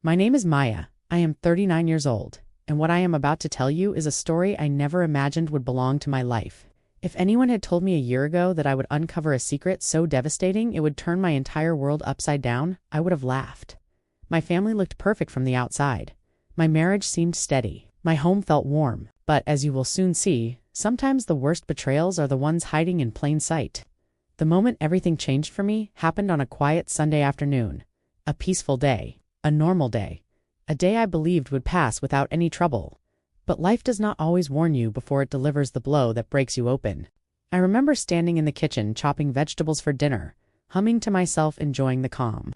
My name is Maya. I am 39 years old, and what I am about to tell you is a story I never imagined would belong to my life. If anyone had told me a year ago that I would uncover a secret so devastating it would turn my entire world upside down, I would have laughed. My family looked perfect from the outside. My marriage seemed steady. My home felt warm. But, as you will soon see, sometimes the worst betrayals are the ones hiding in plain sight. The moment everything changed for me happened on a quiet Sunday afternoon. A peaceful day. A normal day. A day I believed would pass without any trouble. But life does not always warn you before it delivers the blow that breaks you open. I remember standing in the kitchen chopping vegetables for dinner, humming to myself, enjoying the calm.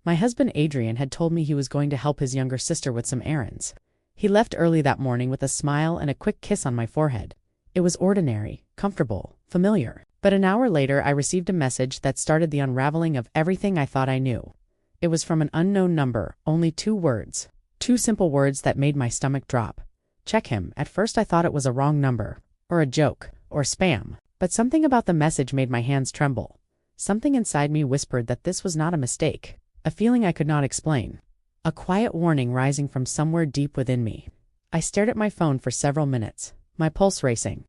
My husband Adrian had told me he was going to help his younger sister with some errands. He left early that morning with a smile and a quick kiss on my forehead. It was ordinary, comfortable, familiar. But an hour later I received a message that started the unraveling of everything I thought I knew. It was from an unknown number, only 2 words. 2 simple words that made my stomach drop. Check him. At first I thought it was a wrong number, or a joke, or spam. But something about the message made my hands tremble. Something inside me whispered that this was not a mistake. A feeling I could not explain. A quiet warning rising from somewhere deep within me. I stared at my phone for several minutes, my pulse racing.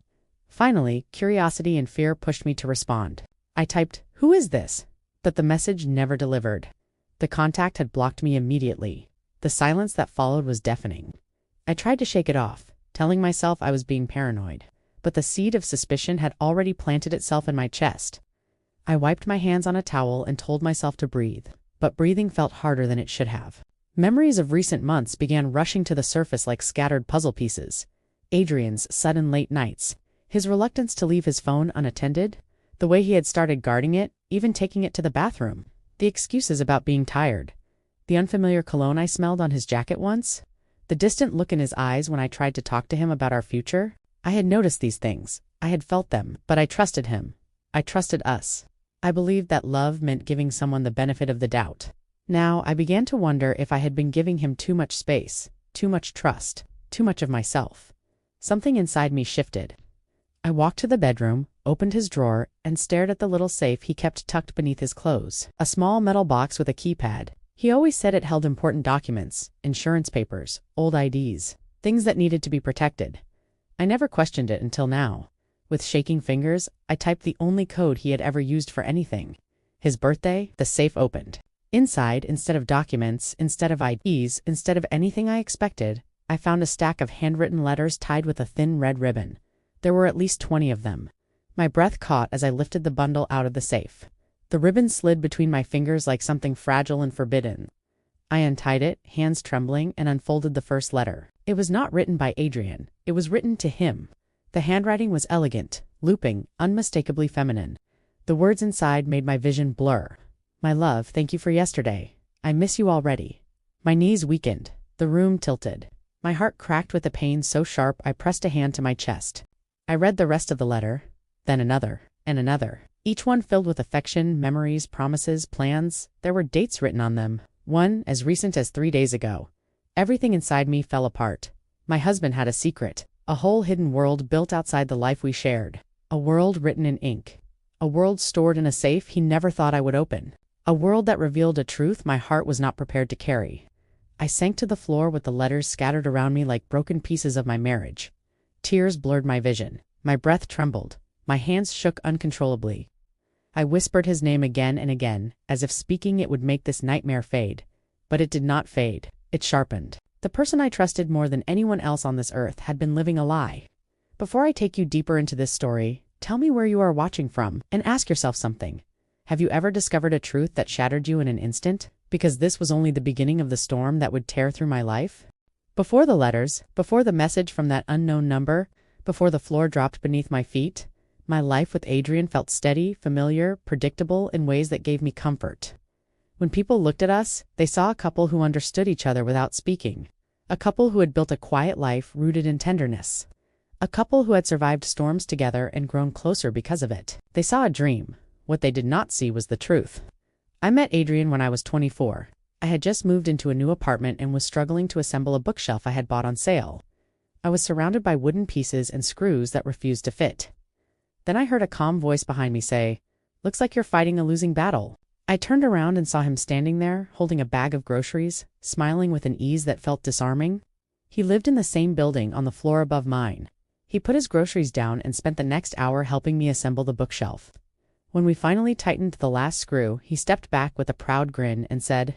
Finally, curiosity and fear pushed me to respond. I typed, "Who is this?" But the message never delivered. The contact had blocked me immediately. The silence that followed was deafening. I tried to shake it off, telling myself I was being paranoid. But the seed of suspicion had already planted itself in my chest. I wiped my hands on a towel and told myself to breathe. But breathing felt harder than it should have. Memories of recent months began rushing to the surface like scattered puzzle pieces. Adrian's sudden late nights. His reluctance to leave his phone unattended. The way he had started guarding it, even taking it to the bathroom. The excuses about being tired. The unfamiliar cologne I smelled on his jacket once. The distant look in his eyes when I tried to talk to him about our future. I had noticed these things. I had felt them, but I trusted him. I trusted us. I believed that love meant giving someone the benefit of the doubt. Now, I began to wonder if I had been giving him too much space, too much trust, too much of myself. Something inside me shifted. I walked to the bedroom, opened his drawer, and stared at the little safe he kept tucked beneath his clothes. A small metal box with a keypad. He always said it held important documents, insurance papers, old IDs, things that needed to be protected. I never questioned it until now. With shaking fingers, I typed the only code he had ever used for anything. His birthday. The safe opened. Inside, instead of documents, instead of IDs, instead of anything I expected, I found a stack of handwritten letters tied with a thin red ribbon. There were at least 20 of them. My breath caught as I lifted the bundle out of the safe. The ribbon slid between my fingers like something fragile and forbidden. I untied it, hands trembling, and unfolded the first letter. It was not written by Adrian. It was written to him. The handwriting was elegant, looping, unmistakably feminine. The words inside made my vision blur. "My love, thank you for yesterday. I miss you already." My knees weakened. The room tilted. My heart cracked with a pain so sharp I pressed a hand to my chest. I read the rest of the letter, then another, and another. Each one filled with affection, memories, promises, plans. There were dates written on them. One as recent as 3 days ago. Everything inside me fell apart. My husband had a secret. A whole hidden world built outside the life we shared. A world written in ink. A world stored in a safe he never thought I would open. A world that revealed a truth my heart was not prepared to carry. I sank to the floor with the letters scattered around me like broken pieces of my marriage. Tears blurred my vision. My breath trembled. My hands shook uncontrollably. I whispered his name again and again, as if speaking it would make this nightmare fade. But it did not fade. It sharpened. The person I trusted more than anyone else on this earth had been living a lie. Before I take you deeper into this story, tell me where you are watching from, and ask yourself something. Have you ever discovered a truth that shattered you in an instant? Because this was only the beginning of the storm that would tear through my life? Before the letters, before the message from that unknown number, before the floor dropped beneath my feet, my life with Adrian felt steady, familiar, predictable in ways that gave me comfort. When people looked at us, they saw a couple who understood each other without speaking. A couple who had built a quiet life rooted in tenderness. A couple who had survived storms together and grown closer because of it. They saw a dream. What they did not see was the truth. I met Adrian when I was 24. I had just moved into a new apartment and was struggling to assemble a bookshelf I had bought on sale. I was surrounded by wooden pieces and screws that refused to fit. Then I heard a calm voice behind me say, "Looks like you're fighting a losing battle." I turned around and saw him standing there, holding a bag of groceries, smiling with an ease that felt disarming. He lived in the same building on the floor above mine. He put his groceries down and spent the next hour helping me assemble the bookshelf. When we finally tightened the last screw, he stepped back with a proud grin and said,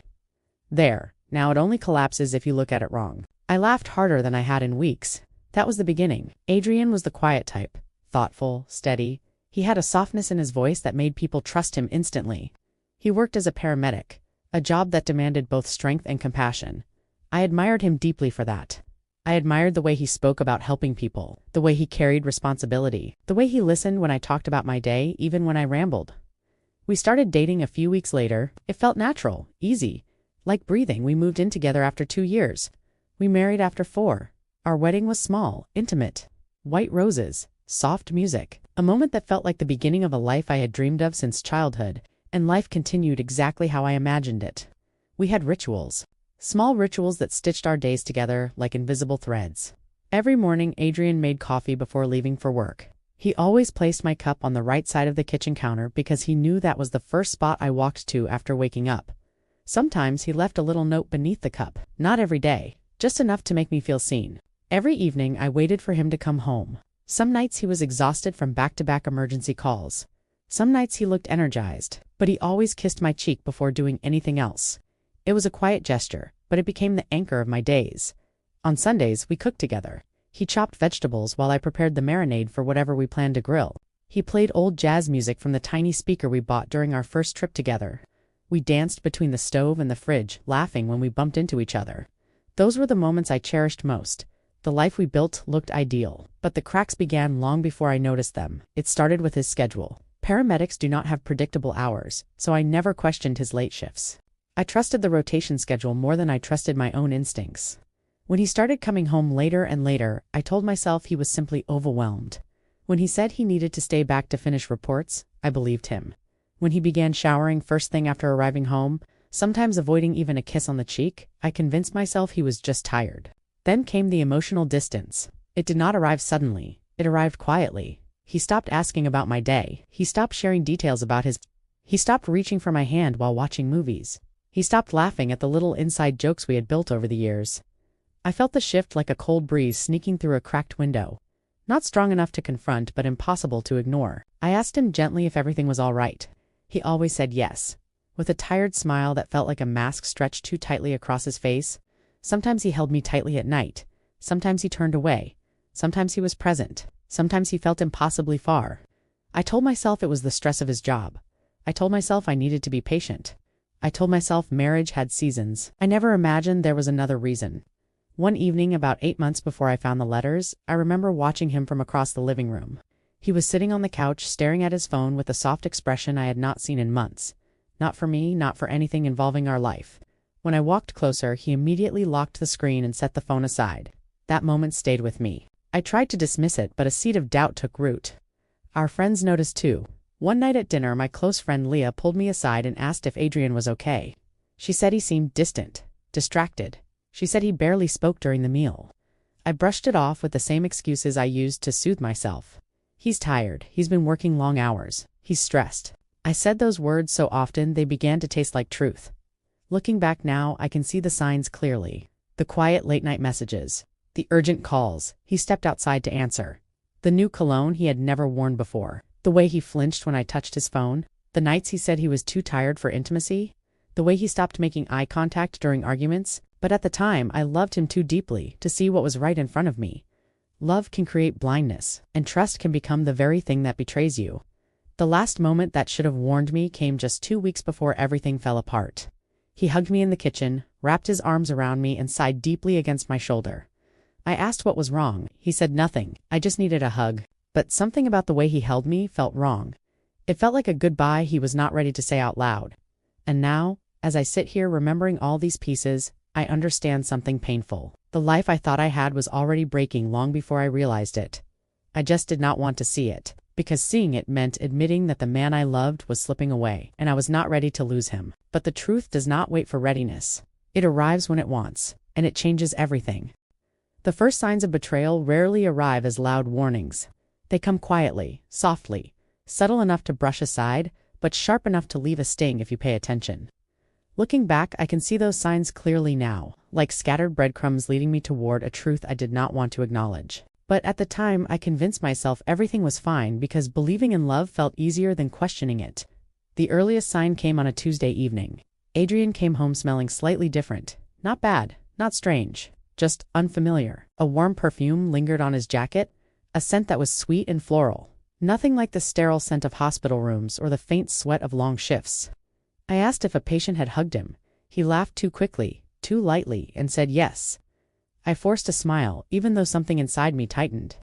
"There, now it only collapses if you look at it wrong." I laughed harder than I had in weeks. That was the beginning. Adrian was the quiet type, thoughtful, steady. He had a softness in his voice that made people trust him instantly. He worked as a paramedic, a job that demanded both strength and compassion. I admired him deeply for that. I admired the way he spoke about helping people, the way he carried responsibility, the way he listened when I talked about my day, even when I rambled. We started dating a few weeks later. It felt natural, easy. Like breathing, we moved in together after 2 years. We married after 4. Our wedding was small, intimate. White roses, soft music. A moment that felt like the beginning of a life I had dreamed of since childhood, and life continued exactly how I imagined it. We had rituals. Small rituals that stitched our days together like invisible threads. Every morning, Adrian made coffee before leaving for work. He always placed my cup on the right side of the kitchen counter because he knew that was the first spot I walked to after waking up. Sometimes he left a little note beneath the cup. Not every day, just enough to make me feel seen. Every evening, I waited for him to come home. Some nights he was exhausted from back-to-back emergency calls. Some nights he looked energized, but he always kissed my cheek before doing anything else. It was a quiet gesture, but it became the anchor of my days. On Sundays, we cooked together. He chopped vegetables while I prepared the marinade for whatever we planned to grill. He played old jazz music from the tiny speaker we bought during our first trip together. We danced between the stove and the fridge, laughing when we bumped into each other. Those were the moments I cherished most. The life we built looked ideal, but the cracks began long before I noticed them. It started with his schedule. Paramedics do not have predictable hours, so I never questioned his late shifts. I trusted the rotation schedule more than I trusted my own instincts. When he started coming home later and later, I told myself he was simply overwhelmed. When he said he needed to stay back to finish reports, I believed him. When he began showering first thing after arriving home, sometimes avoiding even a kiss on the cheek, I convinced myself he was just tired. Then came the emotional distance. It did not arrive suddenly. It arrived quietly. He stopped asking about my day. He stopped sharing details about He stopped reaching for my hand while watching movies. He stopped laughing at the little inside jokes we had built over the years. I felt the shift like a cold breeze sneaking through a cracked window. Not strong enough to confront, but impossible to ignore. I asked him gently if everything was all right. He always said yes, with a tired smile that felt like a mask stretched too tightly across his face. Sometimes he held me tightly at night. Sometimes he turned away. Sometimes he was present. Sometimes he felt impossibly far. I told myself it was the stress of his job. I told myself I needed to be patient. I told myself marriage had seasons. I never imagined there was another reason. One evening, about 8 months before I found the letters, I remember watching him from across the living room. He was sitting on the couch, staring at his phone with a soft expression I had not seen in months. Not for me, not for anything involving our life. When I walked closer, he immediately locked the screen and set the phone aside. That moment stayed with me. I tried to dismiss it, but a seed of doubt took root. Our friends noticed too. One night at dinner, my close friend Leah pulled me aside and asked if Adrian was okay. She said he seemed distant, distracted. She said he barely spoke during the meal. I brushed it off with the same excuses I used to soothe myself. He's tired. He's been working long hours. He's stressed. I said those words so often they began to taste like truth. Looking back now, I can see the signs clearly. The quiet late-night messages. The urgent calls. He stepped outside to answer. The new cologne he had never worn before. The way he flinched when I touched his phone. The nights he said he was too tired for intimacy. The way he stopped making eye contact during arguments. But at the time, I loved him too deeply to see what was right in front of me. Love can create blindness, and trust can become the very thing that betrays you. The last moment that should have warned me came just 2 weeks before everything fell apart. He hugged me in the kitchen, wrapped his arms around me, and sighed deeply against my shoulder. I asked what was wrong. He said nothing. I just needed a hug. But something about the way he held me felt wrong. It felt like a goodbye he was not ready to say out loud. And now, as I sit here remembering all these pieces, I understand something painful. The life I thought I had was already breaking long before I realized it. I just did not want to see it, because seeing it meant admitting that the man I loved was slipping away, and I was not ready to lose him. But the truth does not wait for readiness. It arrives when it wants, and it changes everything. The first signs of betrayal rarely arrive as loud warnings. They come quietly, softly, subtle enough to brush aside, but sharp enough to leave a sting if you pay attention. Looking back, I can see those signs clearly now, like scattered breadcrumbs leading me toward a truth I did not want to acknowledge. But at the time, I convinced myself everything was fine because believing in love felt easier than questioning it. The earliest sign came on a Tuesday evening. Adrian came home smelling slightly different. Not bad, not strange, just unfamiliar. A warm perfume lingered on his jacket, a scent that was sweet and floral. Nothing like the sterile scent of hospital rooms or the faint sweat of long shifts. I asked if a patient had hugged him. He laughed too quickly, too lightly, and said yes. I forced a smile, even though something inside me tightened.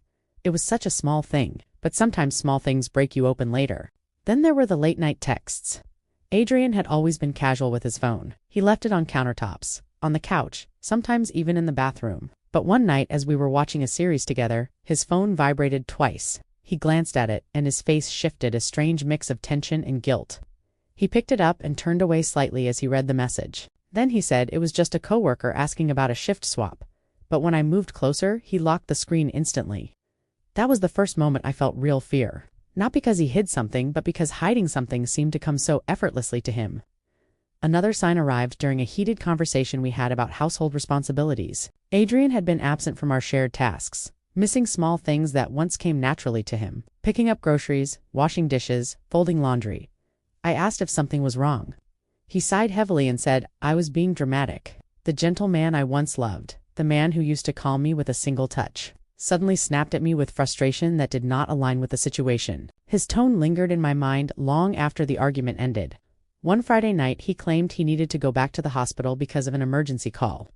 It was such a small thing, but sometimes small things break you open later. Then there were the late-night texts. Adrian had always been casual with his phone. He left it on countertops, on the couch, sometimes even in the bathroom. But one night, as we were watching a series together, his phone vibrated twice. He glanced at it, and his face shifted a strange mix of tension and guilt. He picked it up and turned away slightly as he read the message. Then he said it was just a coworker asking about a shift swap. But when I moved closer, he locked the screen instantly. That was the first moment I felt real fear. Not because he hid something, but because hiding something seemed to come so effortlessly to him. Another sign arrived during a heated conversation we had about household responsibilities. Adrian had been absent from our shared tasks, missing small things that once came naturally to him. Picking up groceries, washing dishes, folding laundry. I asked if something was wrong. He sighed heavily and said, I was being dramatic. The gentle man I once loved, the man who used to calm me with a single touch, suddenly snapped at me with frustration that did not align with the situation. His tone lingered in my mind long after the argument ended. One Friday night, he claimed he needed to go back to the hospital because of an emergency call.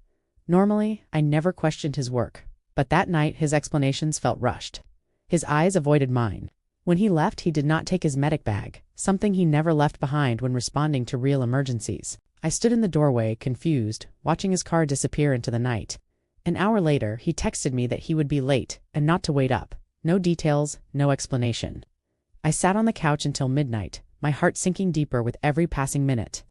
Normally, I never questioned his work, but that night his explanations felt rushed. His eyes avoided mine. When he left, he did not take his medic bag, something he never left behind when responding to real emergencies. I stood in the doorway, confused, watching his car disappear into the night. An hour later, he texted me that he would be late and not to wait up. No details, no explanation. I sat on the couch until midnight, my heart sinking deeper with every passing minute.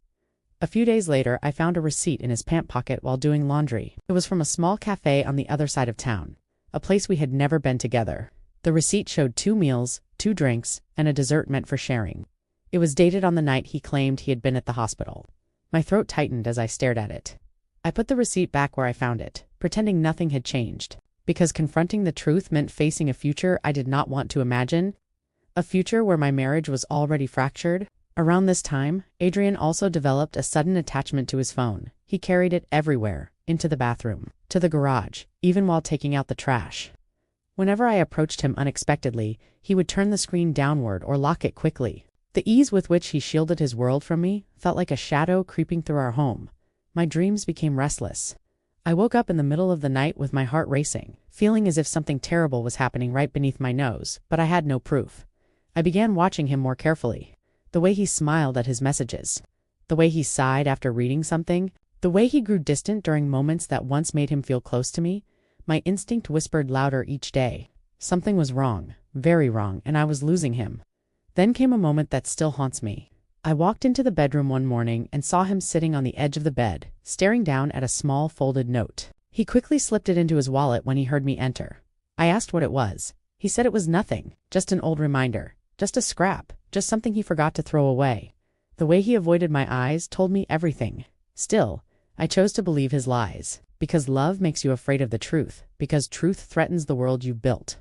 A few days later, I found a receipt in his pant pocket while doing laundry. It was from a small cafe on the other side of town, a place we had never been together. The receipt showed 2 meals, 2 drinks, and a dessert meant for sharing. It was dated on the night he claimed he had been at the hospital. My throat tightened as I stared at it. I put the receipt back where I found it, pretending nothing had changed, because confronting the truth meant facing a future I did not want to imagine, a future where my marriage was already fractured. Around this time, Adrian also developed a sudden attachment to his phone. He carried it everywhere, into the bathroom, to the garage, even while taking out the trash. Whenever I approached him unexpectedly, he would turn the screen downward or lock it quickly. The ease with which he shielded his world from me felt like a shadow creeping through our home. My dreams became restless. I woke up in the middle of the night with my heart racing, feeling as if something terrible was happening right beneath my nose, but I had no proof. I began watching him more carefully. The way he smiled at his messages. The way he sighed after reading something. The way he grew distant during moments that once made him feel close to me. My instinct whispered louder each day. Something was wrong, very wrong, and I was losing him. Then came a moment that still haunts me. I walked into the bedroom one morning and saw him sitting on the edge of the bed, staring down at a small folded note. He quickly slipped it into his wallet when he heard me enter. I asked what it was. He said it was nothing, just an old reminder, just a scrap, just something he forgot to throw away. The way he avoided my eyes told me everything. Still, I chose to believe his lies. Because love makes you afraid of the truth, because truth threatens the world you built.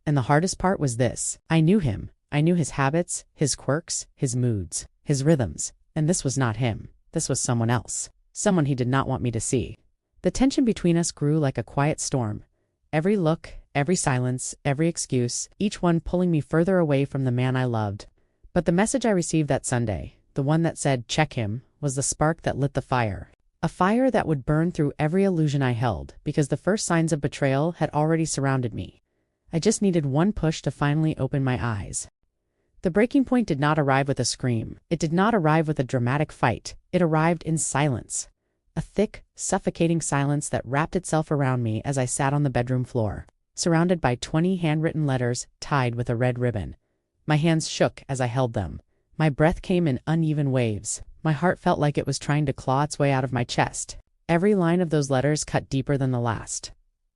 And the hardest part was this. I knew him. I knew his habits, his quirks, his moods, his rhythms. And this was not him. This was someone else. Someone he did not want me to see. The tension between us grew like a quiet storm. Every look, every silence, every excuse, each one pulling me further away from the man I loved. But the message I received that Sunday, the one that said, check him, was the spark that lit the fire. A fire that would burn through every illusion I held, because the first signs of betrayal had already surrounded me. I just needed one push to finally open my eyes. The breaking point did not arrive with a scream. It did not arrive with a dramatic fight. It arrived in silence. A thick, suffocating silence that wrapped itself around me as I sat on the bedroom floor, surrounded by 20 handwritten letters tied with a red ribbon. My hands shook as I held them. My breath came in uneven waves. My heart felt like it was trying to claw its way out of my chest. Every line of those letters cut deeper than the last.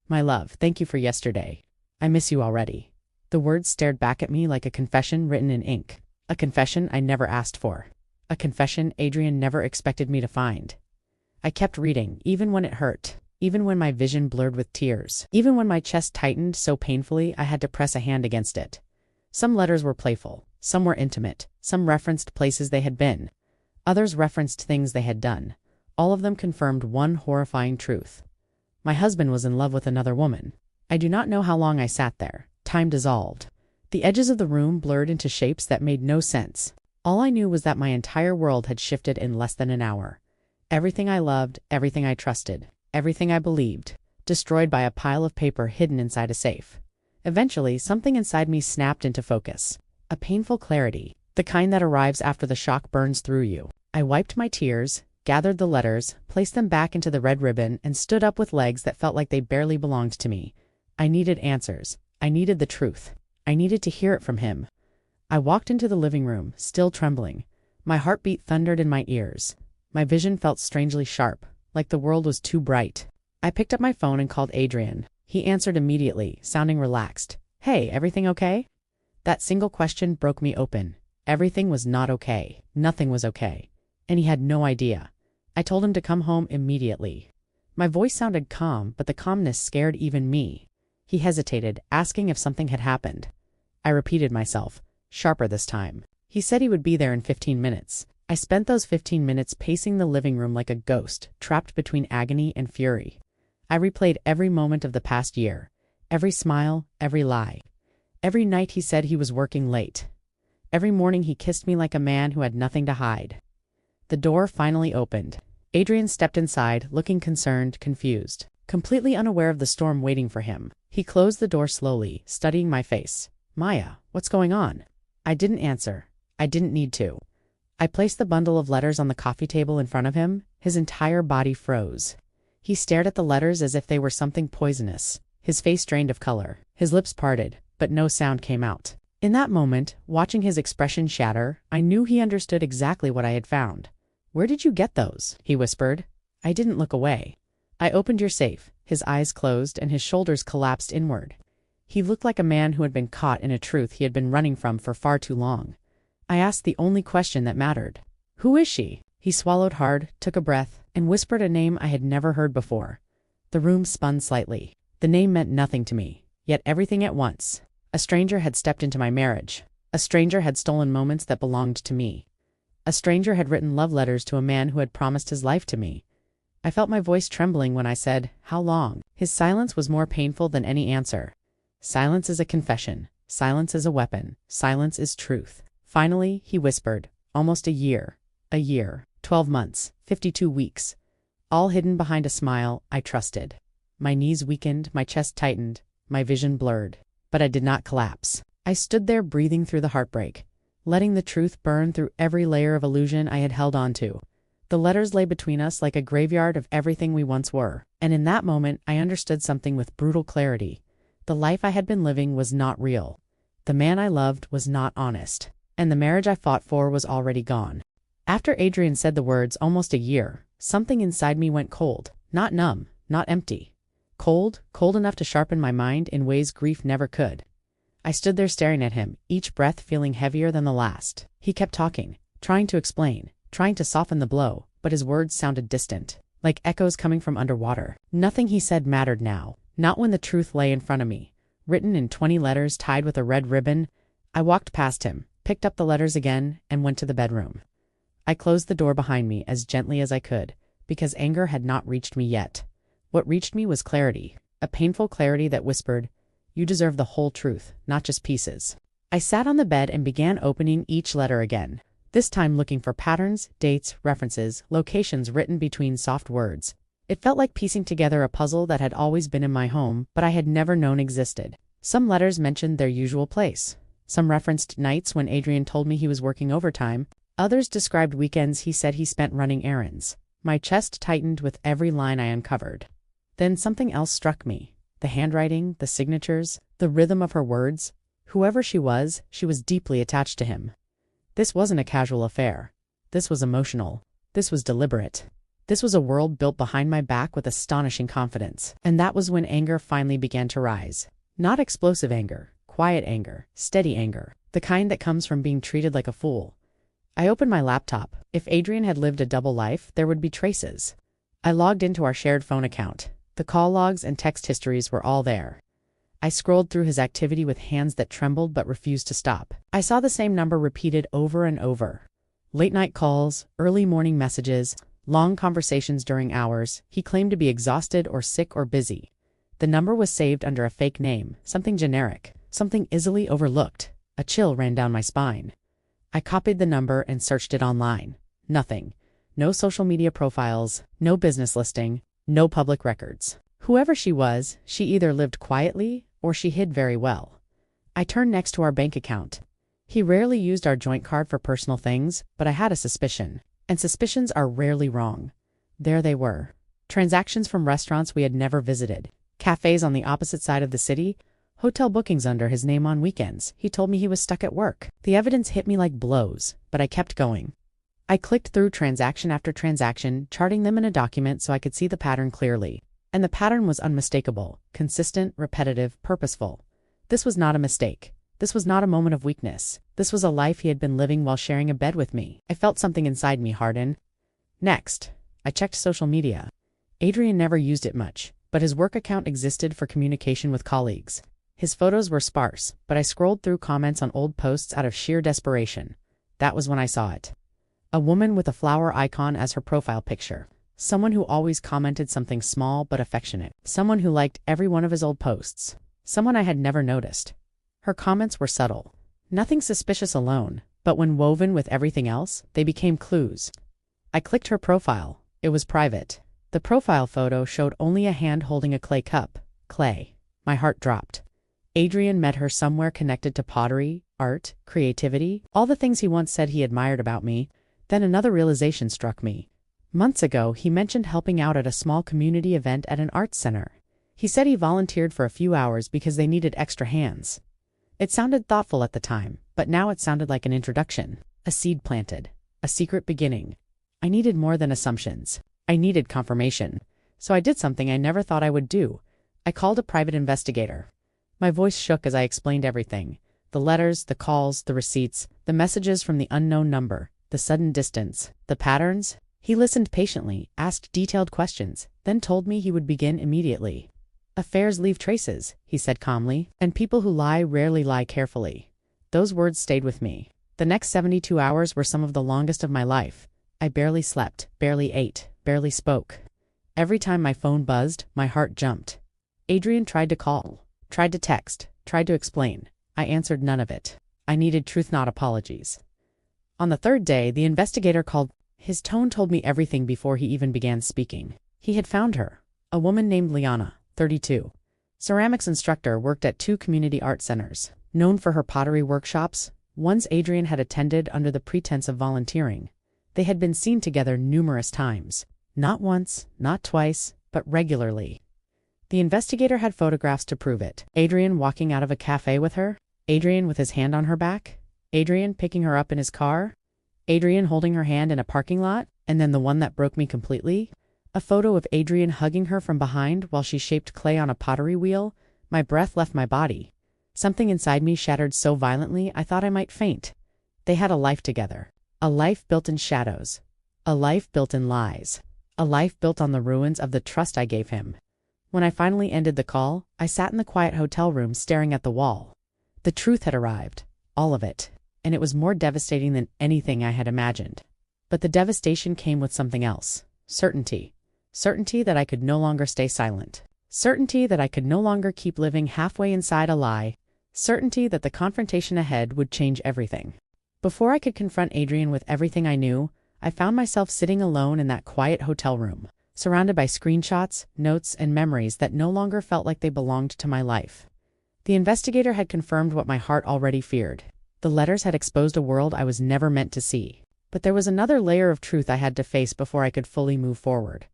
My love, thank you for yesterday. I miss you already. The words stared back at me like a confession written in ink. A confession I never asked for. A confession Adrian never expected me to find. I kept reading, even when it hurt, even when my vision blurred with tears, even when my chest tightened so painfully I had to press a hand against it. Some letters were playful, some were intimate, some referenced places they had been. Others referenced things they had done. All of them confirmed one horrifying truth. My husband was in love with another woman. I do not know how long I sat there. Time dissolved. The edges of the room blurred into shapes that made no sense. All I knew was that my entire world had shifted in less than an hour. Everything I loved, everything I trusted, everything I believed, destroyed by a pile of paper hidden inside a safe. Eventually, something inside me snapped into focus. A painful clarity, the kind that arrives after the shock burns through you. I wiped my tears, gathered the letters, placed them back into the red ribbon, and stood up with legs that felt like they barely belonged to me. I needed answers. I needed the truth. I needed to hear it from him. I walked into the living room, still trembling. My heartbeat thundered in my ears. My vision felt strangely sharp, like the world was too bright. I picked up my phone and called Adrian. He answered immediately, sounding relaxed. "Hey, everything okay?" That single question broke me open. Everything was not okay. Nothing was okay. And he had no idea. I told him to come home immediately. My voice sounded calm, but the calmness scared even me. He hesitated, asking if something had happened. I repeated myself, sharper this time. He said he would be there in 15 minutes. I spent those 15 minutes pacing the living room like a ghost, trapped between agony and fury. I replayed every moment of the past year, every smile, every lie. Every night he said he was working late. Every morning he kissed me like a man who had nothing to hide. The door finally opened. Adrian stepped inside, looking concerned, confused, completely unaware of the storm waiting for him. He closed the door slowly, studying my face. "Maya, what's going on?" I didn't answer. I didn't need to. I placed the bundle of letters on the coffee table in front of him. His entire body froze. He stared at the letters as if they were something poisonous. His face drained of color. His lips parted, but no sound came out. In that moment, watching his expression shatter, I knew he understood exactly what I had found. "Where did you get those?" he whispered. I didn't look away. "I opened your safe." His eyes closed and his shoulders collapsed inward. He looked like a man who had been caught in a truth he had been running from for far too long. I asked the only question that mattered. "Who is she?" He swallowed hard, took a breath, and whispered a name I had never heard before. The room spun slightly. The name meant nothing to me, yet everything at once. A stranger had stepped into my marriage. A stranger had stolen moments that belonged to me. A stranger had written love letters to a man who had promised his life to me. I felt my voice trembling when I said, "How long?" His silence was more painful than any answer. Silence is a confession. Silence is a weapon. Silence is truth. Finally, he whispered, "Almost a year. 12 months, 52 weeks. All hidden behind a smile I trusted." My knees weakened, my chest tightened, my vision blurred. But I did not collapse. I stood there breathing through the heartbreak, letting the truth burn through every layer of illusion I had held onto. The letters lay between us like a graveyard of everything we once were. And in that moment, I understood something with brutal clarity. The life I had been living was not real. The man I loved was not honest. And the marriage I fought for was already gone. After Adrian said the words "almost a year," something inside me went cold, not numb, not empty. Cold enough to sharpen my mind in ways grief never could. I stood there staring at him, each breath feeling heavier than the last. He kept talking, trying to explain, trying to soften the blow, but his words sounded distant, like echoes coming from underwater. Nothing he said mattered now, not when the truth lay in front of me, written in 20 letters tied with a red ribbon. I walked past him, picked up the letters again, and went to the bedroom. I closed the door behind me as gently as I could, because anger had not reached me yet. What reached me was clarity, a painful clarity that whispered, "You deserve the whole truth, not just pieces." I sat on the bed and began opening each letter again, this time looking for patterns, dates, references, locations written between soft words. It felt like piecing together a puzzle that had always been in my home, but I had never known existed. Some letters mentioned their usual place. Some referenced nights when Adrian told me he was working overtime. Others described weekends he said he spent running errands. My chest tightened with every line I uncovered. Then something else struck me. The handwriting, the signatures, the rhythm of her words. Whoever she was deeply attached to him. This wasn't a casual affair. This was emotional. This was deliberate. This was a world built behind my back with astonishing confidence. And that was when anger finally began to rise. Not explosive anger, quiet anger, steady anger. The kind that comes from being treated like a fool. I opened my laptop. If Adrian had lived a double life, there would be traces. I logged into our shared phone account. The call logs and text histories were all there. I scrolled through his activity with hands that trembled but refused to stop. I saw the same number repeated over and over. Late-night calls, early morning messages, long conversations during hours. He claimed to be exhausted or sick or busy. The number was saved under a fake name, something generic, something easily overlooked. A chill ran down my spine. I copied the number and searched it online. Nothing. No social media profiles, no business listing, no public records. Whoever she was, she either lived quietly or she hid very well. I turned next to our bank account. He rarely used our joint card for personal things, but I had a suspicion. And suspicions are rarely wrong. There they were. Transactions from restaurants we had never visited. Cafes on the opposite side of the city. Hotel bookings under his name on weekends. He told me he was stuck at work. The evidence hit me like blows, but I kept going. I clicked through transaction after transaction, charting them in a document so I could see the pattern clearly. And the pattern was unmistakable, consistent, repetitive, purposeful. This was not a mistake. This was not a moment of weakness. This was a life he had been living while sharing a bed with me. I felt something inside me harden. Next, I checked social media. Adrian never used it much, but his work account existed for communication with colleagues. His photos were sparse, but I scrolled through comments on old posts out of sheer desperation. That was when I saw it. A woman with a flower icon as her profile picture. Someone who always commented something small but affectionate. Someone who liked every one of his old posts. Someone I had never noticed. Her comments were subtle. Nothing suspicious alone, but when woven with everything else, they became clues. I clicked her profile. It was private. The profile photo showed only a hand holding a clay cup. Clay. My heart dropped. Adrian met her somewhere connected to pottery, art, creativity, all the things he once said he admired about me. Then another realization struck me. Months ago, he mentioned helping out at a small community event at an arts center. He said he volunteered for a few hours because they needed extra hands. It sounded thoughtful at the time, but now it sounded like an introduction. A seed planted. A secret beginning. I needed more than assumptions. I needed confirmation. So I did something I never thought I would do. I called a private investigator. My voice shook as I explained everything. The letters, the calls, the receipts, the messages from the unknown number, the sudden distance, the patterns. He listened patiently, asked detailed questions, then told me he would begin immediately. Affairs leave traces, he said calmly, and people who lie rarely lie carefully. Those words stayed with me. The next 72 hours were some of the longest of my life. I barely slept, barely ate, barely spoke. Every time my phone buzzed, my heart jumped. Adrian tried to call, tried to text, tried to explain. I answered none of it. I needed truth, not apologies. On the third day, the investigator called. His tone told me everything before he even began speaking. He had found her. A woman named Liana, 32. Ceramics instructor, worked at 2 community art centers. Known for her pottery workshops, ones Adrian had attended under the pretense of volunteering. They had been seen together numerous times. Not once, not twice, but regularly. The investigator had photographs to prove it. Adrian walking out of a cafe with her. Adrian with his hand on her back. Adrian picking her up in his car. Adrian holding her hand in a parking lot. And then the one that broke me completely. A photo of Adrian hugging her from behind while she shaped clay on a pottery wheel. My breath left my body. Something inside me shattered so violently I thought I might faint. They had a life together. A life built in shadows. A life built in lies. A life built on the ruins of the trust I gave him. When I finally ended the call, I sat in the quiet hotel room staring at the wall. The truth had arrived. All of it. And it was more devastating than anything I had imagined. But the devastation came with something else. Certainty. Certainty that I could no longer stay silent. Certainty that I could no longer keep living halfway inside a lie. Certainty that the confrontation ahead would change everything. Before I could confront Adrian with everything I knew, I found myself sitting alone in that quiet hotel room, surrounded by screenshots, notes, and memories that no longer felt like they belonged to my life. The investigator had confirmed what my heart already feared. The letters had exposed a world I was never meant to see. But there was another layer of truth I had to face before I could fully move forward.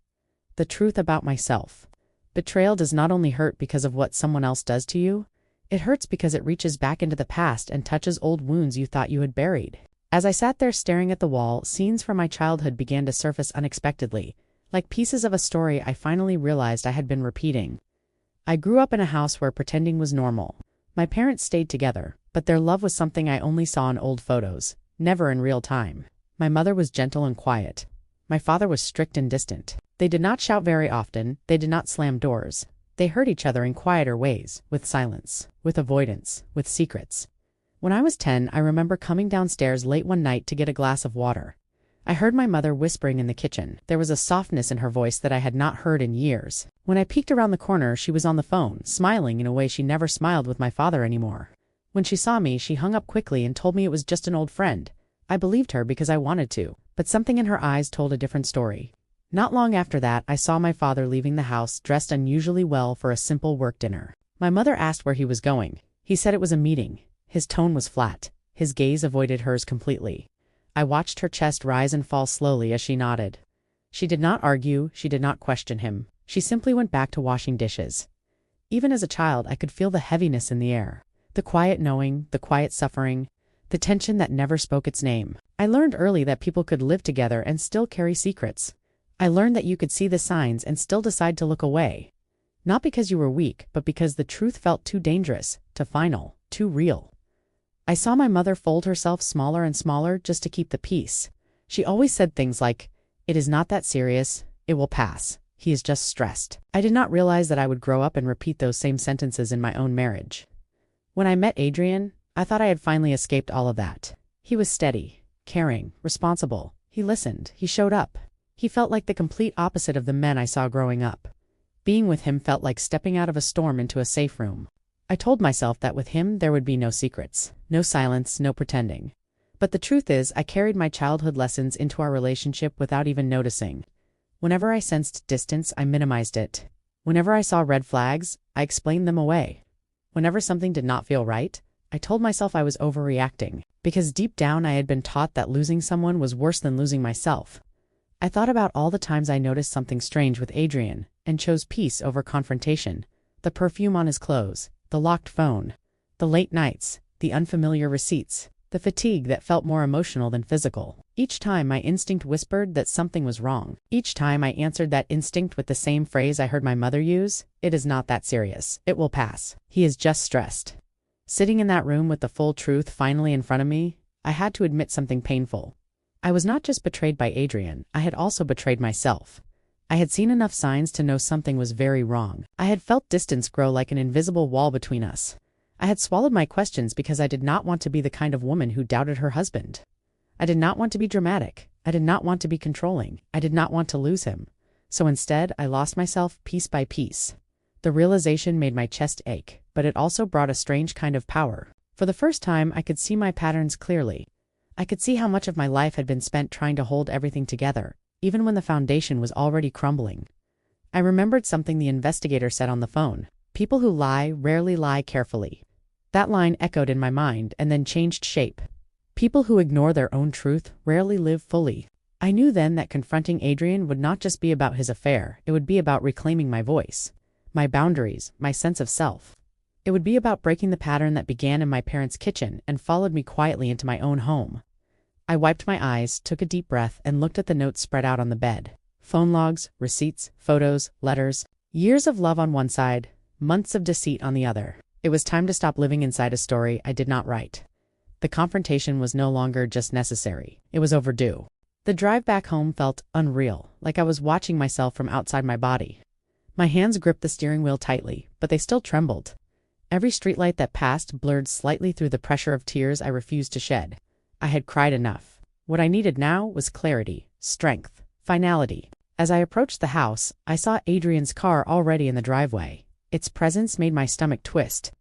The truth about myself. Betrayal does not only hurt because of what someone else does to you, it hurts because it reaches back into the past and touches old wounds you thought you had buried. As I sat there staring at the wall, scenes from my childhood began to surface unexpectedly, like pieces of a story I finally realized I had been repeating. I grew up in a house where pretending was normal. My parents stayed together, but their love was something I only saw in old photos, never in real time. My mother was gentle and quiet. My father was strict and distant. They did not shout very often, they did not slam doors. They hurt each other in quieter ways, with silence, with avoidance, with secrets. When I was 10, I remember coming downstairs late one night to get a glass of water. I heard my mother whispering in the kitchen. There was a softness in her voice that I had not heard in years. When I peeked around the corner, she was on the phone, smiling in a way she never smiled with my father anymore. When she saw me, she hung up quickly and told me it was just an old friend. I believed her because I wanted to, but something in her eyes told a different story. Not long after that, I saw my father leaving the house, dressed unusually well for a simple work dinner. My mother asked where he was going. He said it was a meeting. His tone was flat. His gaze avoided hers completely. I watched her chest rise and fall slowly as she nodded. She did not argue, she did not question him. She simply went back to washing dishes. Even as a child, I could feel the heaviness in the air. The quiet knowing, the quiet suffering, the tension that never spoke its name. I learned early that people could live together and still carry secrets. I learned that you could see the signs and still decide to look away. Not because you were weak, but because the truth felt too dangerous, too final, too real. I saw my mother fold herself smaller and smaller just to keep the peace. She always said things like, "It is not that serious, it will pass, he is just stressed." I did not realize that I would grow up and repeat those same sentences in my own marriage. When I met Adrian, I thought I had finally escaped all of that. He was steady, caring, responsible. He listened, he showed up. He felt like the complete opposite of the men I saw growing up. Being with him felt like stepping out of a storm into a safe room. I told myself that with him there would be no secrets, no silence, no pretending. But the truth is, I carried my childhood lessons into our relationship without even noticing. Whenever I sensed distance, I minimized it. Whenever I saw red flags, I explained them away. Whenever something did not feel right, I told myself I was overreacting, because deep down I had been taught that losing someone was worse than losing myself. I thought about all the times I noticed something strange with Adrian, and chose peace over confrontation. The perfume on his clothes, the locked phone, the late nights, the unfamiliar receipts, the fatigue that felt more emotional than physical. Each time my instinct whispered that something was wrong. Each time I answered that instinct with the same phrase I heard my mother use, "It is not that serious. It will pass. He is just stressed." Sitting in that room with the full truth finally in front of me, I had to admit something painful. I was not just betrayed by Adrian, I had also betrayed myself. I had seen enough signs to know something was very wrong. I had felt distance grow like an invisible wall between us. I had swallowed my questions because I did not want to be the kind of woman who doubted her husband. I did not want to be dramatic. I did not want to be controlling. I did not want to lose him. So instead, I lost myself piece by piece. The realization made my chest ache, but it also brought a strange kind of power. For the first time, I could see my patterns clearly. I could see how much of my life had been spent trying to hold everything together, even when the foundation was already crumbling. I remembered something the investigator said on the phone. People who lie rarely lie carefully. That line echoed in my mind and then changed shape. People who ignore their own truth rarely live fully. I knew then that confronting Adrian would not just be about his affair, it would be about reclaiming my voice, my boundaries, my sense of self. It would be about breaking the pattern that began in my parents' kitchen and followed me quietly into my own home. I wiped my eyes, took a deep breath, and looked at the notes spread out on the bed. Phone logs, receipts, photos, letters. Years of love on one side, months of deceit on the other. It was time to stop living inside a story I did not write. The confrontation was no longer just necessary. It was overdue. The drive back home felt unreal, like I was watching myself from outside my body. My hands gripped the steering wheel tightly, but they still trembled. Every streetlight that passed blurred slightly through the pressure of tears I refused to shed. I had cried enough. What I needed now was clarity, strength, finality. As I approached the house, I saw Adrian's car already in the driveway. Its presence made my stomach twist.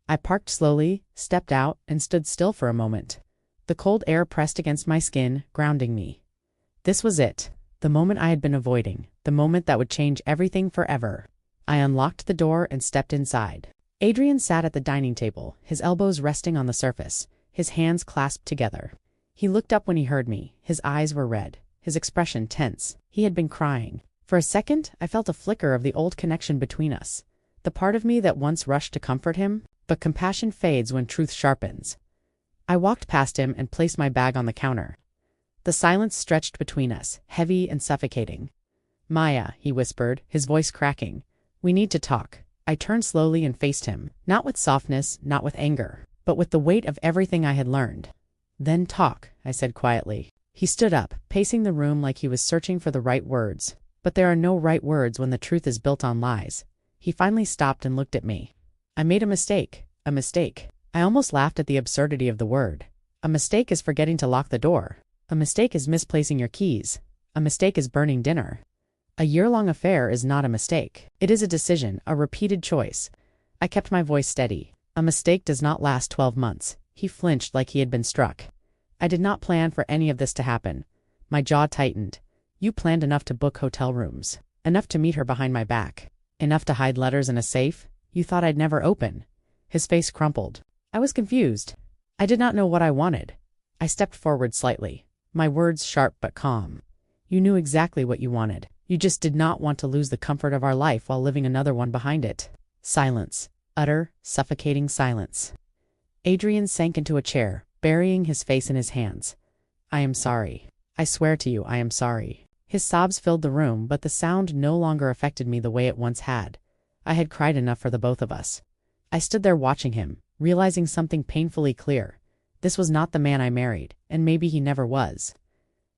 I parked slowly, stepped out, and stood still for a moment. The cold air pressed against my skin, grounding me. This was it, the moment I had been avoiding, the moment that would change everything forever. I unlocked the door and stepped inside. Adrian sat at the dining table, his elbows resting on the surface, his hands clasped together. He looked up when he heard me. His eyes were red, his expression tense. He had been crying. For a second, I felt a flicker of the old connection between us. The part of me that once rushed to comfort him, but compassion fades when truth sharpens. I walked past him and placed my bag on the counter. The silence stretched between us, heavy and suffocating. "Maya," he whispered, his voice cracking. "We need to talk." I turned slowly and faced him, not with softness, not with anger. but with the weight of everything I had learned. Then talk, I said quietly. He stood up, pacing the room like he was searching for the right words. But there are no right words when the truth is built on lies. He finally stopped and looked at me. I made a mistake. A mistake. I almost laughed at the absurdity of the word. A mistake is forgetting to lock the door. A mistake is misplacing your keys. A mistake is burning dinner. A year-long affair is not a mistake. It is a decision, a repeated choice. I kept my voice steady. A mistake does not last 12 months. He flinched like he had been struck. I did not plan for any of this to happen. My jaw tightened. You planned enough to book hotel rooms. Enough to meet her behind my back. Enough to hide letters in a safe. You thought I'd never open. His face crumpled. I was confused. I did not know what I wanted. I stepped forward slightly, my words sharp but calm. You knew exactly what you wanted. You just did not want to lose the comfort of our life while living another one behind it. Silence. Utter, suffocating silence. Adrian sank into a chair, burying his face in his hands. I am sorry. I swear to you, I am sorry. His sobs filled the room, but the sound no longer affected me the way it once had. I had cried enough for the both of us. I stood there watching him, realizing something painfully clear. This was not the man I married, and maybe he never was.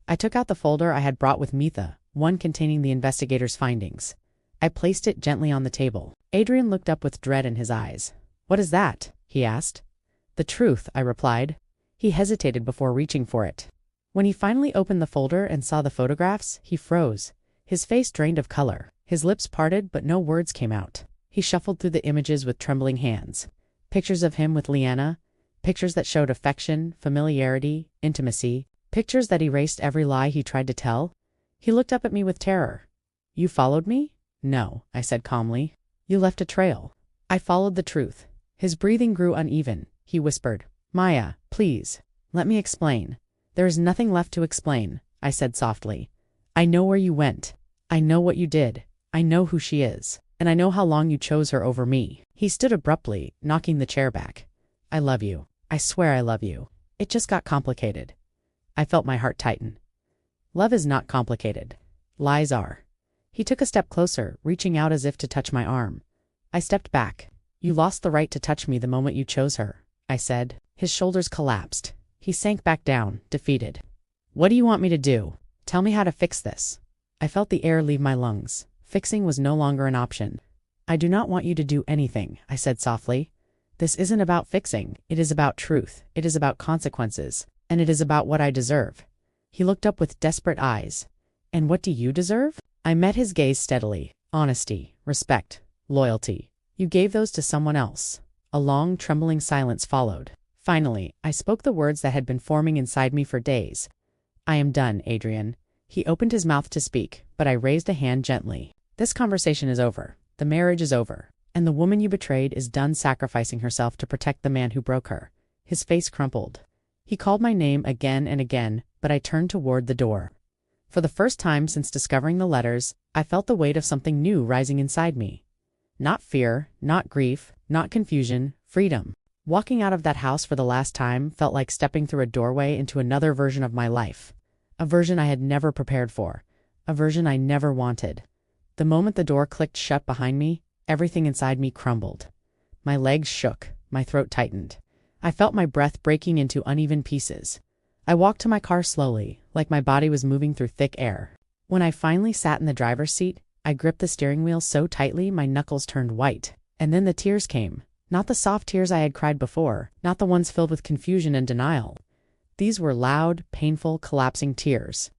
I took out the folder I had brought with Mitha, one containing the investigator's findings. I placed it gently on the table. Adrian looked up with dread in his eyes. What is that? He asked. The truth, I replied. He hesitated before reaching for it. When he finally opened the folder and saw the photographs, he froze. His face drained of color. His lips parted, but no words came out. He shuffled through the images with trembling hands. Pictures of him with Leanna, pictures that showed affection, familiarity, intimacy, pictures that erased every lie he tried to tell. He looked up at me with terror. You followed me? No, I said calmly. You left a trail. I followed the truth. His breathing grew uneven. He whispered, Maya, please, let me explain. There is nothing left to explain, I said softly. I know where you went. I know what you did. I know who she is. And I know how long you chose her over me. He stood abruptly, knocking the chair back. I love you. I swear I love you. It just got complicated. I felt my heart tighten. Love is not complicated. Lies are. He took a step closer, reaching out as if to touch my arm. I stepped back. You lost the right to touch me the moment you chose her, I said. His shoulders collapsed. He sank back down, defeated. What do you want me to do? Tell me how to fix this. I felt the air leave my lungs. Fixing was no longer an option. I do not want you to do anything, I said softly. This isn't about fixing. It is about truth. It is about consequences. And it is about what I deserve. He looked up with desperate eyes. And what do you deserve? I met his gaze steadily. Honesty, respect, loyalty. You gave those to someone else. A long, trembling silence followed. Finally, I spoke the words that had been forming inside me for days. I am done, Adrian. He opened his mouth to speak, but I raised a hand gently. This conversation is over. The marriage is over. And the woman you betrayed is done sacrificing herself to protect the man who broke her. His face crumpled. He called my name again and again, but I turned toward the door. For the first time since discovering the letters, I felt the weight of something new rising inside me. Not fear, not grief, not confusion, freedom. Walking out of that house for the last time felt like stepping through a doorway into another version of my life. A version I had never prepared for. A version I never wanted. The moment the door clicked shut behind me, everything inside me crumbled. My legs shook, my throat tightened. I felt my breath breaking into uneven pieces. I walked to my car slowly, like my body was moving through thick air. When I finally sat in the driver's seat, I gripped the steering wheel so tightly my knuckles turned white. And then the tears came. Not the soft tears I had cried before, not the ones filled with confusion and denial. These were loud, painful, collapsing tears.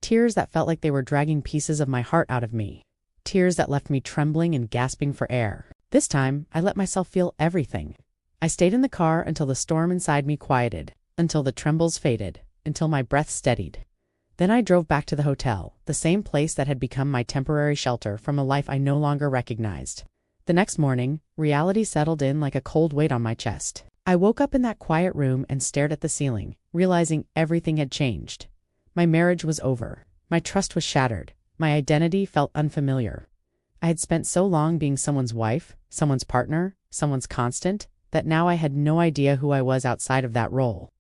Tears that felt like they were dragging pieces of my heart out of me. Tears that left me trembling and gasping for air. This time, I let myself feel everything. I stayed in the car until the storm inside me quieted, until the trembles faded, until my breath steadied. Then I drove back to the hotel, the same place that had become my temporary shelter from a life I no longer recognized. The next morning, reality settled in like a cold weight on my chest. I woke up in that quiet room and stared at the ceiling, realizing everything had changed. My marriage was over. My trust was shattered. My identity felt unfamiliar. I had spent so long being someone's wife, someone's partner, someone's constant, that now I had no idea who I was outside of that role.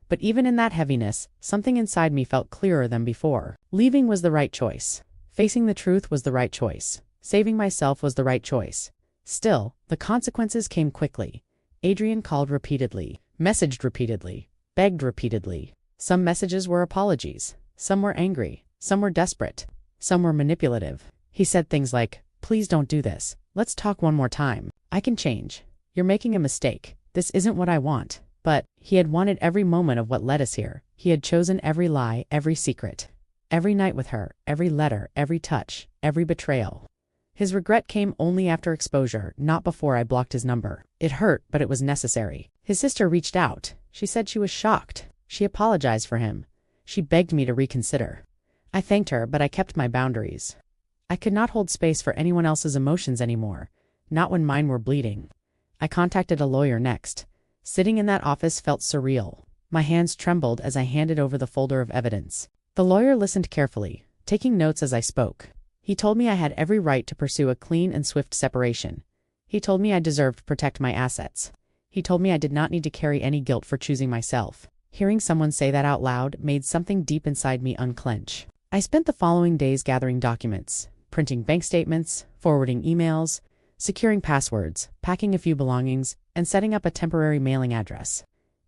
But even in that heaviness, something inside me felt clearer than before. Leaving was the right choice. Facing the truth was the right choice. Saving myself was the right choice. Still, the consequences came quickly. Adrian called repeatedly. Messaged repeatedly, begged repeatedly. Some messages were apologies, some were angry, some were desperate, some were manipulative. He said things like, "Please don't do this. Let's talk one more time. I can change. You're making a mistake. This isn't what I want." But he had wanted every moment of what led us here. He had chosen every lie, every secret. Every night with her, every letter, every touch, every betrayal. His regret came only after exposure, not before I blocked his number. It hurt, but it was necessary. His sister reached out. She said she was shocked. She apologized for him. She begged me to reconsider. I thanked her, but I kept my boundaries. I could not hold space for anyone else's emotions anymore, not when mine were bleeding. I contacted a lawyer next. Sitting in that office felt surreal. My hands trembled as I handed over the folder of evidence. The lawyer listened carefully, taking notes as I spoke. He told me I had every right to pursue a clean and swift separation. He told me I deserved to protect my assets. He told me I did not need to carry any guilt for choosing myself. Hearing someone say that out loud made something deep inside me unclench. I spent the following days gathering documents, printing bank statements, forwarding emails, securing passwords, packing a few belongings, and setting up a temporary mailing address.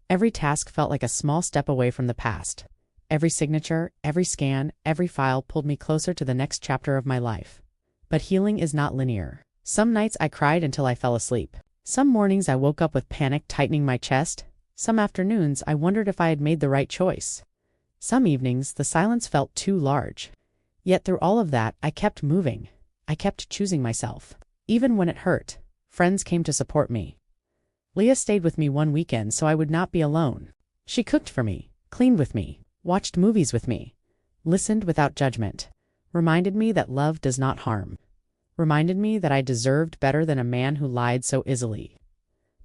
Every task felt like a small step away from the past. Every signature, every scan, every file pulled me closer to the next chapter of my life. But healing is not linear. Some nights I cried until I fell asleep. Some mornings I woke up with panic tightening my chest. Some afternoons I wondered if I had made the right choice. Some evenings the silence felt too large. Yet through all of that, I kept moving. I kept choosing myself. Even when it hurt, friends came to support me. Leah stayed with me one weekend so I would not be alone. She cooked for me, cleaned with me, watched movies with me, listened without judgment, reminded me that love does not harm, reminded me that I deserved better than a man who lied so easily.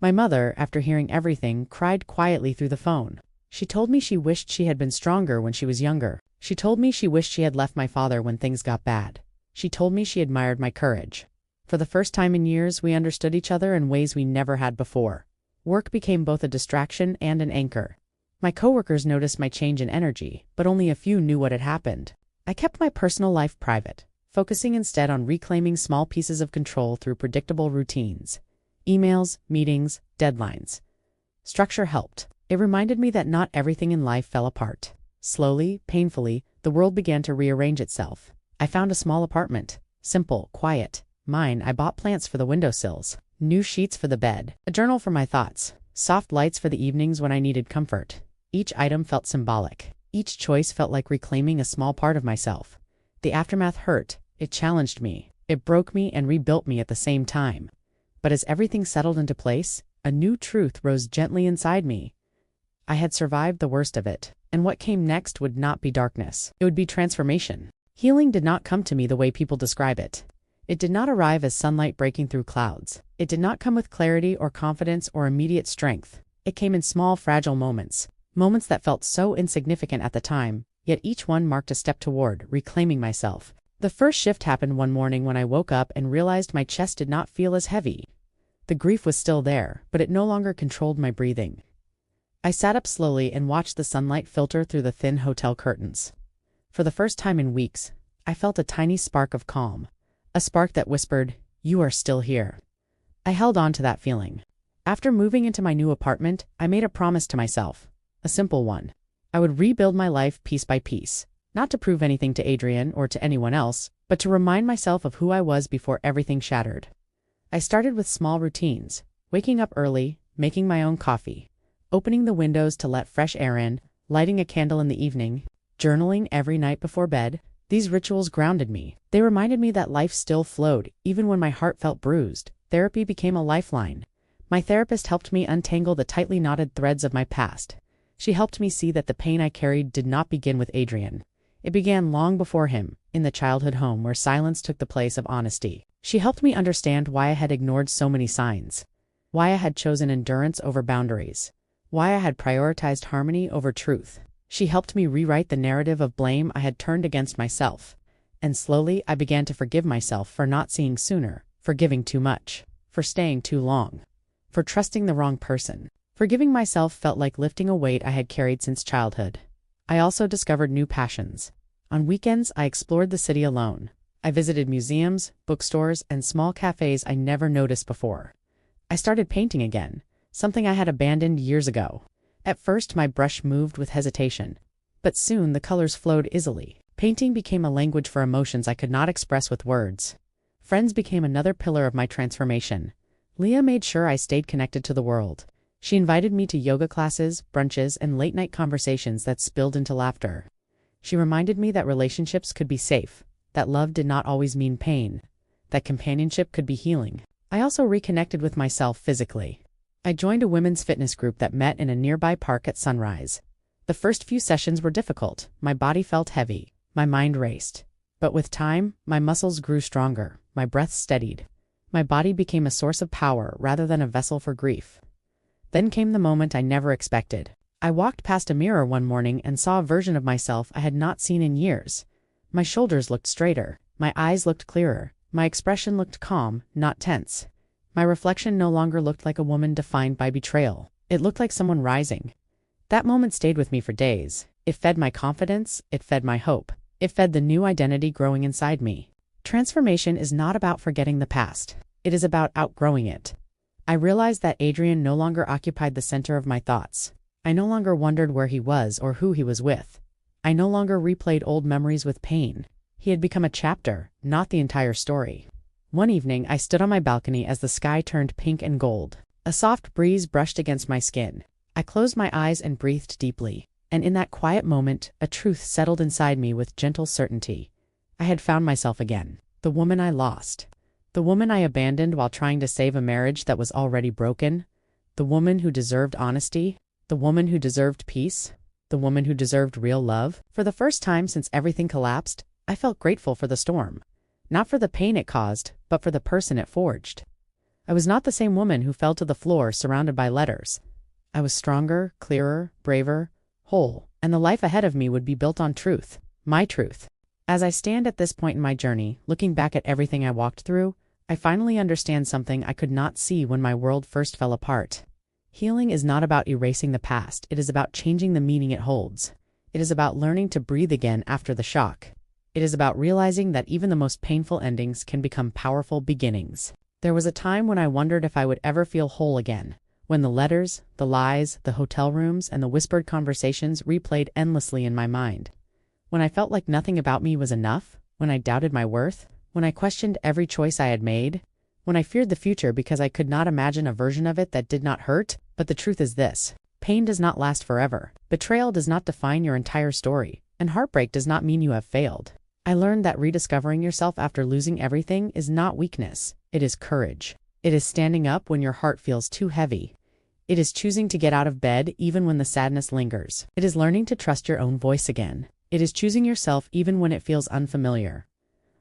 My mother, after hearing everything, cried quietly through the phone. She told me she wished she had been stronger when she was younger. She told me she wished she had left my father when things got bad. She told me she admired my courage. For the first time in years, we understood each other in ways we never had before. Work became both a distraction and an anchor. My coworkers noticed my change in energy, but only a few knew what had happened. I kept my personal life private, focusing instead on reclaiming small pieces of control through predictable routines. Emails, meetings, deadlines. Structure helped. It reminded me that not everything in life fell apart. Slowly, painfully, the world began to rearrange itself. I found a small apartment. Simple, quiet. Mine. I bought plants for the windowsills, new sheets for the bed, a journal for my thoughts, soft lights for the evenings when I needed comfort. Each item felt symbolic. Each choice felt like reclaiming a small part of myself. The aftermath hurt. It challenged me. It broke me and rebuilt me at the same time. But as everything settled into place, a new truth rose gently inside me. I had survived the worst of it, and what came next would not be darkness. It would be transformation. Healing did not come to me the way people describe it. It did not arrive as sunlight breaking through clouds. It did not come with clarity or confidence or immediate strength. It came in small, fragile moments. Moments that felt so insignificant at the time, yet each one marked a step toward reclaiming myself. The first shift happened one morning when I woke up and realized my chest did not feel as heavy. The grief was still there, but it no longer controlled my breathing. I sat up slowly and watched the sunlight filter through the thin hotel curtains. For the first time in weeks, I felt a tiny spark of calm. A spark that whispered, "You are still here." I held on to that feeling. After moving into my new apartment, I made a promise to myself. A simple one. I would rebuild my life piece by piece. Not to prove anything to Adrian or to anyone else, but to remind myself of who I was before everything shattered. I started with small routines, waking up early, making my own coffee, opening the windows to let fresh air in, lighting a candle in the evening, journaling every night before bed. These rituals grounded me. They reminded me that life still flowed, even when my heart felt bruised. Therapy became a lifeline. My therapist helped me untangle the tightly knotted threads of my past. She helped me see that the pain I carried did not begin with Adrian. It began long before him, in the childhood home where silence took the place of honesty. She helped me understand why I had ignored so many signs, why I had chosen endurance over boundaries, why I had prioritized harmony over truth. She helped me rewrite the narrative of blame I had turned against myself. And slowly I began to forgive myself for not seeing sooner, for giving too much, for staying too long, for trusting the wrong person. Forgiving myself felt like lifting a weight I had carried since childhood. I also discovered new passions. On weekends, I explored the city alone. I visited museums, bookstores, and small cafes I never noticed before. I started painting again, something I had abandoned years ago. At first, my brush moved with hesitation, but soon the colors flowed easily. Painting became a language for emotions I could not express with words. Friends became another pillar of my transformation. Leah made sure I stayed connected to the world. She invited me to yoga classes, brunches, and late-night conversations that spilled into laughter. She reminded me that relationships could be safe, that love did not always mean pain, that companionship could be healing. I also reconnected with myself physically. I joined a women's fitness group that met in a nearby park at sunrise. The first few sessions were difficult. My body felt heavy. My mind raced. But with time, my muscles grew stronger. My breath steadied. My body became a source of power rather than a vessel for grief. Then came the moment I never expected. I walked past a mirror one morning and saw a version of myself I had not seen in years. My shoulders looked straighter. My eyes looked clearer. My expression looked calm, not tense. My reflection no longer looked like a woman defined by betrayal. It looked like someone rising. That moment stayed with me for days. It fed my confidence. It fed my hope. It fed the new identity growing inside me. Transformation is not about forgetting the past. It is about outgrowing it. I realized that Adrian no longer occupied the center of my thoughts. I no longer wondered where he was or who he was with. I no longer replayed old memories with pain. He had become a chapter, not the entire story. One evening, I stood on my balcony as the sky turned pink and gold. A soft breeze brushed against my skin. I closed my eyes and breathed deeply. And in that quiet moment, a truth settled inside me with gentle certainty. I had found myself again. The woman I lost. The woman I abandoned while trying to save a marriage that was already broken. The woman who deserved honesty. The woman who deserved peace. The woman who deserved real love. For the first time since everything collapsed, I felt grateful for the storm. Not for the pain it caused, but for the person it forged. I was not the same woman who fell to the floor surrounded by letters. I was stronger, clearer, braver, whole, and the life ahead of me would be built on truth. My truth. As I stand at this point in my journey, looking back at everything I walked through, I finally understand something I could not see when my world first fell apart. Healing is not about erasing the past. It is about changing the meaning it holds. It is about learning to breathe again after the shock. It is about realizing that even the most painful endings can become powerful beginnings. There was a time when I wondered if I would ever feel whole again, when the letters, the lies, the hotel rooms, and the whispered conversations replayed endlessly in my mind. When I felt like nothing about me was enough, when I doubted my worth, when I questioned every choice I had made, when I feared the future because I could not imagine a version of it that did not hurt. But the truth is this: pain does not last forever. Betrayal does not define your entire story, and heartbreak does not mean you have failed. I learned that rediscovering yourself after losing everything is not weakness. It is courage. It is standing up when your heart feels too heavy. It is choosing to get out of bed even when the sadness lingers. It is learning to trust your own voice again. It is choosing yourself even when it feels unfamiliar.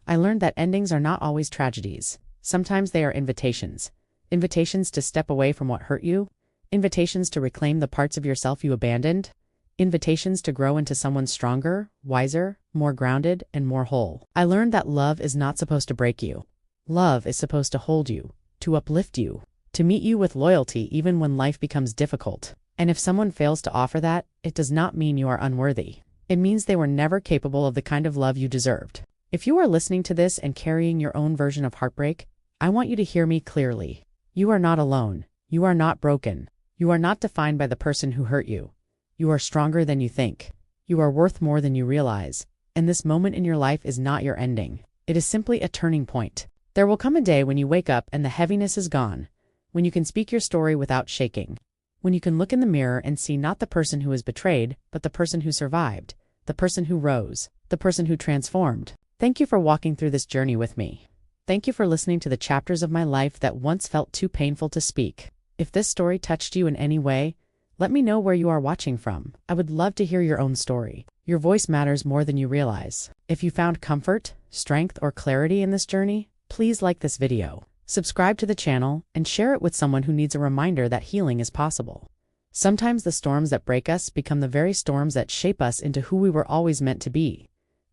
I learned that endings are not always tragedies. Sometimes they are invitations. Invitations to step away from what hurt you. Invitations to reclaim the parts of yourself you abandoned. Invitations to grow into someone stronger, wiser, more grounded, and more whole. I learned that love is not supposed to break you. Love is supposed to hold you, to uplift you, to meet you with loyalty even when life becomes difficult. And if someone fails to offer that, it does not mean you are unworthy. It means they were never capable of the kind of love you deserved. If you are listening to this and carrying your own version of heartbreak, I want you to hear me clearly. You are not alone. You are not broken. You are not defined by the person who hurt you. You are stronger than you think. You are worth more than you realize. And this moment in your life is not your ending. It is simply a turning point. There will come a day when you wake up and the heaviness is gone, when you can speak your story without shaking, when you can look in the mirror and see not the person who was betrayed, but the person who survived, the person who rose, the person who transformed. Thank you for walking through this journey with me. Thank you for listening to the chapters of my life that once felt too painful to speak. If this story touched you in any way, let me know where you are watching from. I would love to hear your own story. Your voice matters more than you realize. If you found comfort, strength, or clarity in this journey, please like this video, subscribe to the channel, and share it with someone who needs a reminder that healing is possible. Sometimes the storms that break us become the very storms that shape us into who we were always meant to be.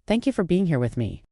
Thank you for being here with me.